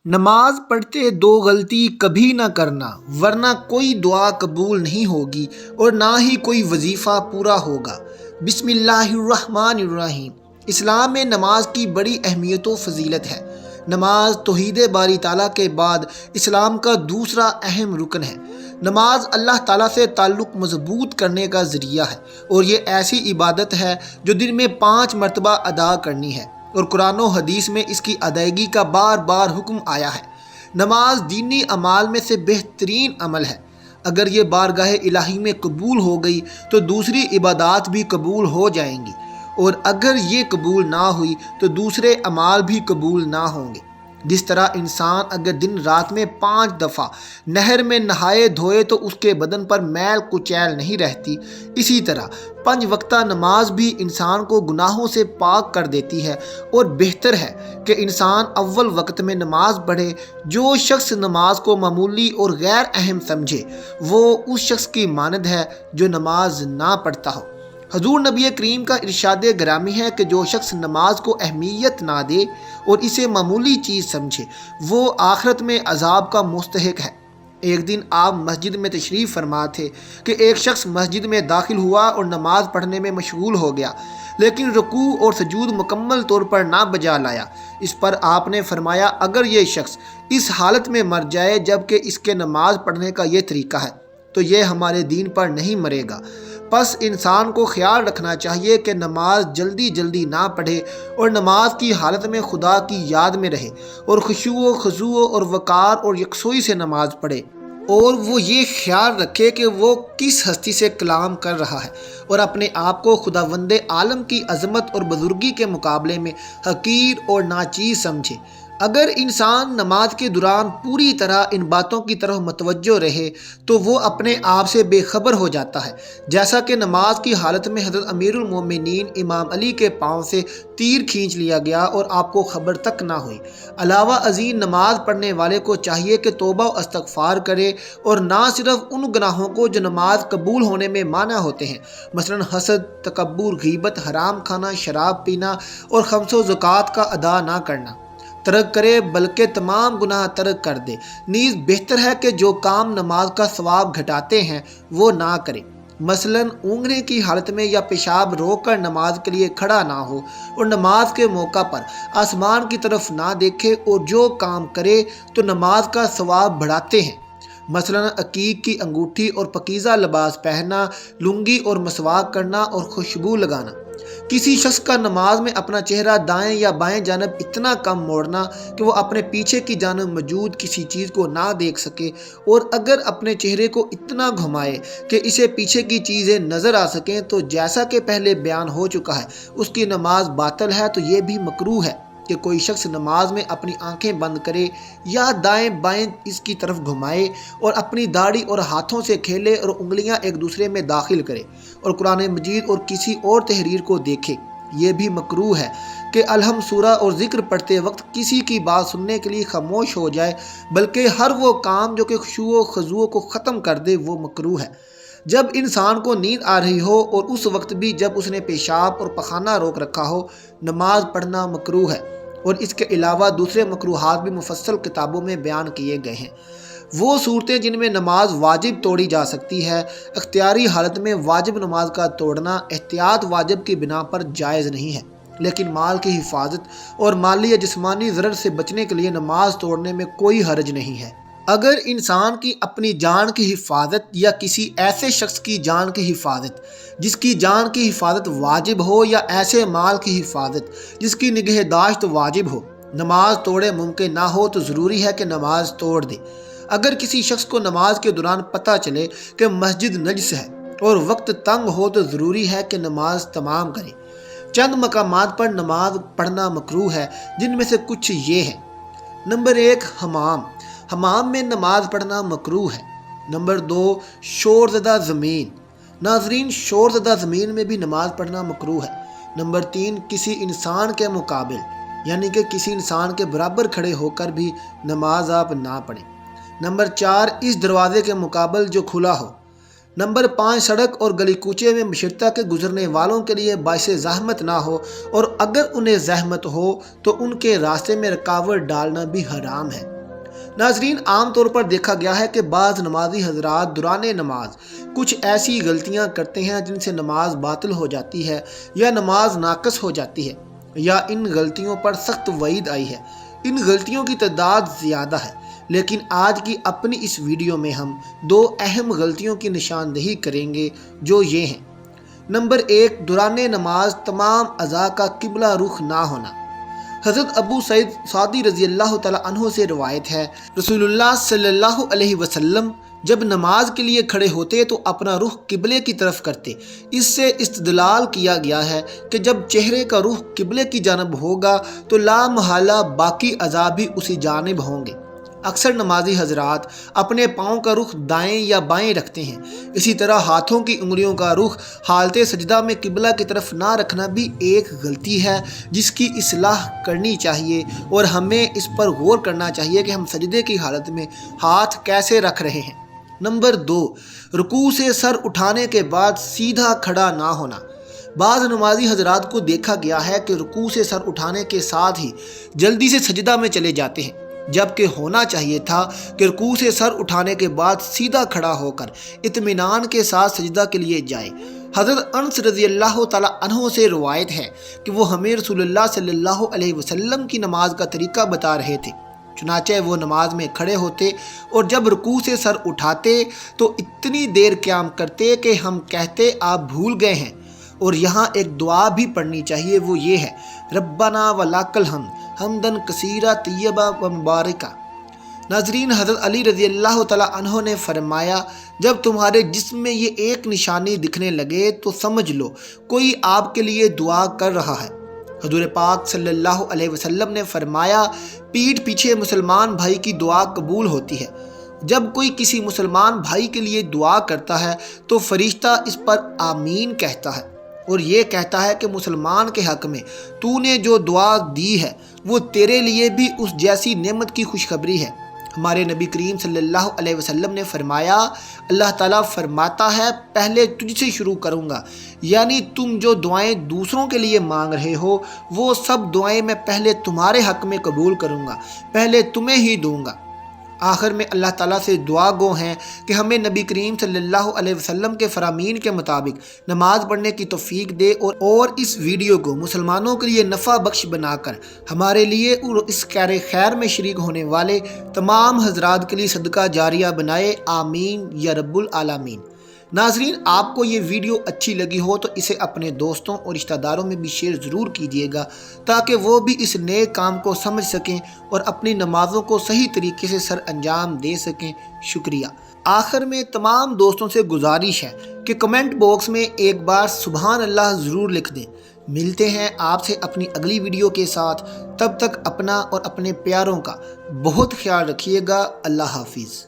نماز پڑھتے دو غلطی کبھی نہ کرنا ورنہ کوئی دعا قبول نہیں ہوگی اور نہ ہی کوئی وظیفہ پورا ہوگا۔ بسم اللہ الرحمن الرحیم۔ اسلام میں نماز کی بڑی اہمیت و فضیلت ہے۔ نماز توحید باری تعالیٰ کے بعد اسلام کا دوسرا اہم رکن ہے۔ نماز اللہ تعالیٰ سے تعلق مضبوط کرنے کا ذریعہ ہے اور یہ ایسی عبادت ہے جو دن میں 5 مرتبہ ادا کرنی ہے، اور قرآن و حدیث میں اس کی ادائیگی کا بار بار حکم آیا ہے۔ نماز دینی اعمال میں سے بہترین عمل ہے۔ اگر یہ بارگاہ الہی میں قبول ہو گئی تو دوسری عبادات بھی قبول ہو جائیں گی، اور اگر یہ قبول نہ ہوئی تو دوسرے اعمال بھی قبول نہ ہوں گے۔ جس طرح انسان اگر دن رات میں 5 دفعہ نہر میں نہائے دھوئے تو اس کے بدن پر میل کچیل نہیں رہتی، اسی طرح 5 وقتہ نماز بھی انسان کو گناہوں سے پاک کر دیتی ہے۔ اور بہتر ہے کہ انسان اول وقت میں نماز پڑھے۔ جو شخص نماز کو معمولی اور غیر اہم سمجھے وہ اس شخص کی مانند ہے جو نماز نہ پڑھتا ہو۔ حضور نبی کریم کا ارشاد گرامی ہے کہ جو شخص نماز کو اہمیت نہ دے اور اسے معمولی چیز سمجھے وہ آخرت میں عذاب کا مستحق ہے۔ ایک دن آپ مسجد میں تشریف فرما تھے کہ ایک شخص مسجد میں داخل ہوا اور نماز پڑھنے میں مشغول ہو گیا، لیکن رکوع اور سجود مکمل طور پر نہ بجا لایا۔ اس پر آپ نے فرمایا، اگر یہ شخص اس حالت میں مر جائے جبکہ اس کے نماز پڑھنے کا یہ طریقہ ہے تو یہ ہمارے دین پر نہیں مرے گا۔ پس انسان کو خیال رکھنا چاہیے کہ نماز جلدی جلدی نہ پڑھے اور نماز کی حالت میں خدا کی یاد میں رہے، اور خشوع و خضوع اور وقار اور یکسوئی سے نماز پڑھے، اور وہ یہ خیال رکھے کہ وہ کس ہستی سے کلام کر رہا ہے، اور اپنے آپ کو خداوند عالم کی عظمت اور بزرگی کے مقابلے میں حقیر اور ناچیز سمجھے۔ اگر انسان نماز کے دوران پوری طرح ان باتوں کی طرف متوجہ رہے تو وہ اپنے آپ سے بے خبر ہو جاتا ہے، جیسا کہ نماز کی حالت میں حضرت امیر المومنین امام علی کے پاؤں سے تیر کھینچ لیا گیا اور آپ کو خبر تک نہ ہوئی۔ علاوہ ازیں نماز پڑھنے والے کو چاہیے کہ توبہ و استغفار کرے، اور نہ صرف ان گناہوں کو جو نماز قبول ہونے میں مانع ہوتے ہیں، مثلا حسد، تکبر، غیبت، حرام کھانا، شراب پینا اور خمس و زکوٰۃ کا ادا نہ کرنا ترک کرے، بلکہ تمام گناہ ترک کر دے۔ نیز بہتر ہے کہ جو کام نماز کا ثواب گھٹاتے ہیں وہ نہ کرے، مثلا اونگنے کی حالت میں یا پیشاب روک کر نماز کے لیے کھڑا نہ ہو، اور نماز کے موقع پر آسمان کی طرف نہ دیکھے، اور جو کام کرے تو نماز کا ثواب بڑھاتے ہیں، مثلا عقیق کی انگوٹھی اور پاکیزہ لباس پہننا، لنگی اور مسواک کرنا اور خوشبو لگانا۔ کسی شخص کا نماز میں اپنا چہرہ دائیں یا بائیں جانب اتنا کم موڑنا کہ وہ اپنے پیچھے کی جانب موجود کسی چیز کو نہ دیکھ سکے، اور اگر اپنے چہرے کو اتنا گھمائے کہ اسے پیچھے کی چیزیں نظر آ سکیں تو جیسا کہ پہلے بیان ہو چکا ہے اس کی نماز باطل ہے۔ تو یہ بھی مکروہ ہے کہ کوئی شخص نماز میں اپنی آنکھیں بند کرے یا دائیں بائیں اس کی طرف گھمائے اور اپنی داڑھی اور ہاتھوں سے کھیلے اور انگلیاں ایک دوسرے میں داخل کرے اور قرآن مجید اور کسی اور تحریر کو دیکھے۔ یہ بھی مکروہ ہے کہ الحمد سورہ اور ذکر پڑھتے وقت کسی کی بات سننے کے لیے خاموش ہو جائے، بلکہ ہر وہ کام جو کہ خشوع و خضوع کو ختم کر دے وہ مکروہ ہے۔ جب انسان کو نیند آ رہی ہو اور اس وقت بھی جب اس نے پیشاب اور پخانہ روک رکھا ہو، نماز پڑھنا مکروہ ہے۔ اور اس کے علاوہ دوسرے مکروہات بھی مفصل کتابوں میں بیان کیے گئے ہیں۔ وہ صورتیں جن میں نماز واجب توڑی جا سکتی ہے، اختیاری حالت میں واجب نماز کا توڑنا احتیاط واجب کی بنا پر جائز نہیں ہے، لیکن مال کی حفاظت اور مالی یا جسمانی ضرر سے بچنے کے لیے نماز توڑنے میں کوئی حرج نہیں ہے۔ اگر انسان کی اپنی جان کی حفاظت یا کسی ایسے شخص کی جان کی حفاظت جس کی جان کی حفاظت واجب ہو، یا ایسے مال کی حفاظت جس کی نگہداشت واجب ہو، نماز توڑے ممکن نہ ہو تو ضروری ہے کہ نماز توڑ دے۔ اگر کسی شخص کو نماز کے دوران پتہ چلے کہ مسجد نجس ہے اور وقت تنگ ہو تو ضروری ہے کہ نماز تمام کرے۔ چند مقامات پر نماز پڑھنا مکروہ ہے، جن میں سے کچھ یہ ہیں۔ نمبر 1، حمام میں نماز پڑھنا مکروہ ہے۔ نمبر 2، شور زدہ زمین۔ ناظرین، شور زدہ زمین میں بھی نماز پڑھنا مکروہ ہے۔ نمبر 3، کسی انسان کے مقابل، یعنی کہ کسی انسان کے برابر کھڑے ہو کر بھی نماز آپ نہ پڑھیں۔ نمبر 4، اس دروازے کے مقابل جو کھلا ہو۔ نمبر 5، سڑک اور گلی کوچے میں مشرتہ کے گزرنے والوں کے لیے باعث زحمت نہ ہو، اور اگر انہیں زحمت ہو تو ان کے راستے میں رکاوٹ ڈالنا بھی حرام ہے۔ ناظرین، عام طور پر دیکھا گیا ہے کہ بعض نمازی حضرات دوران نماز کچھ ایسی غلطیاں کرتے ہیں جن سے نماز باطل ہو جاتی ہے یا نماز ناقص ہو جاتی ہے، یا ان غلطیوں پر سخت وعید آئی ہے۔ ان غلطیوں کی تعداد زیادہ ہے، لیکن آج کی اپنی اس ویڈیو میں ہم 2 اہم غلطیوں کی نشاندہی کریں گے جو یہ ہیں۔ نمبر 1، دوران نماز تمام اعضاء کا قبلہ رخ نہ ہونا۔ حضرت ابو سعید خدری رضی اللہ تعالیٰ عنہ سے روایت ہے، رسول اللہ صلی اللہ علیہ وسلم جب نماز کے لیے کھڑے ہوتے تو اپنا رخ قبلے کی طرف کرتے۔ اس سے استدلال کیا گیا ہے کہ جب چہرے کا رخ قبلے کی جانب ہوگا تو لا محالہ باقی اعضاء بھی اسی جانب ہوں گے۔ اکثر نمازی حضرات اپنے پاؤں کا رخ دائیں یا بائیں رکھتے ہیں۔ اسی طرح ہاتھوں کی انگلیوں کا رخ حالت سجدہ میں قبلہ کی طرف نہ رکھنا بھی ایک غلطی ہے جس کی اصلاح کرنی چاہیے، اور ہمیں اس پر غور کرنا چاہیے کہ ہم سجدے کی حالت میں ہاتھ کیسے رکھ رہے ہیں۔ نمبر 2، رکوع سے سر اٹھانے کے بعد سیدھا کھڑا نہ ہونا۔ بعض نمازی حضرات کو دیکھا گیا ہے کہ رکوع سے سر اٹھانے کے ساتھ ہی جلدی سے سجدہ میں چلے جاتے ہیں، جبکہ ہونا چاہیے تھا کہ رکوع سے سر اٹھانے کے بعد سیدھا کھڑا ہو کر اطمینان کے ساتھ سجدہ کے لیے جائے۔ حضرت انس رضی اللہ تعالیٰ عنہ سے روایت ہے کہ وہ ہمیں رسول اللہ صلی اللہ علیہ وسلم کی نماز کا طریقہ بتا رہے تھے۔ چنانچہ وہ نماز میں کھڑے ہوتے اور جب رکوع سے سر اٹھاتے تو اتنی دیر قیام کرتے کہ ہم کہتے آپ بھول گئے ہیں۔ اور یہاں ایک دعا بھی پڑھنی چاہیے، وہ یہ ہے، ربنا ولاک الحمد حمدن کثیرا طیبا و مبارکا۔ ناظرین، حضرت علی رضی اللہ تعالیٰ عنہ نے فرمایا، جب تمہارے جسم میں یہ ایک نشانی دکھنے لگے تو سمجھ لو کوئی آپ کے لیے دعا کر رہا ہے۔ حضور پاک صلی اللہ علیہ وسلم نے فرمایا، پیٹھ پیچھے مسلمان بھائی کی دعا قبول ہوتی ہے۔ جب کوئی کسی مسلمان بھائی کے لیے دعا کرتا ہے تو فرشتہ اس پر آمین کہتا ہے، اور یہ کہتا ہے کہ مسلمان کے حق میں تو نے جو دعا دی ہے وہ تیرے لیے بھی اس جیسی نعمت کی خوشخبری ہے۔ ہمارے نبی کریم صلی اللہ علیہ وسلم نے فرمایا، اللہ تعالیٰ فرماتا ہے پہلے تجھ سے شروع کروں گا، یعنی تم جو دعائیں دوسروں کے لیے مانگ رہے ہو وہ سب دعائیں میں پہلے تمہارے حق میں قبول کروں گا، پہلے تمہیں ہی دوں گا۔ آخر میں اللہ تعالیٰ سے دعا گو ہیں کہ ہمیں نبی کریم صلی اللہ علیہ وسلم کے فرامین کے مطابق نماز پڑھنے کی توفیق دے، اور اس ویڈیو کو مسلمانوں کے لیے نفع بخش بنا کر ہمارے لیے اور اس خیر میں شریک ہونے والے تمام حضرات کے لیے صدقہ جاریہ بنائے، آمین یا رب العالمین۔ ناظرین، آپ کو یہ ویڈیو اچھی لگی ہو تو اسے اپنے دوستوں اور رشتہ داروں میں بھی شیئر ضرور کیجیے گا تاکہ وہ بھی اس نئے کام کو سمجھ سکیں اور اپنی نمازوں کو صحیح طریقے سے سر انجام دے سکیں۔ شکریہ۔ آخر میں تمام دوستوں سے گزارش ہے کہ کمنٹ باکس میں ایک بار سبحان اللہ ضرور لکھ دیں۔ ملتے ہیں آپ سے اپنی اگلی ویڈیو کے ساتھ، تب تک اپنا اور اپنے پیاروں کا بہت خیال رکھیے گا۔ اللہ حافظ۔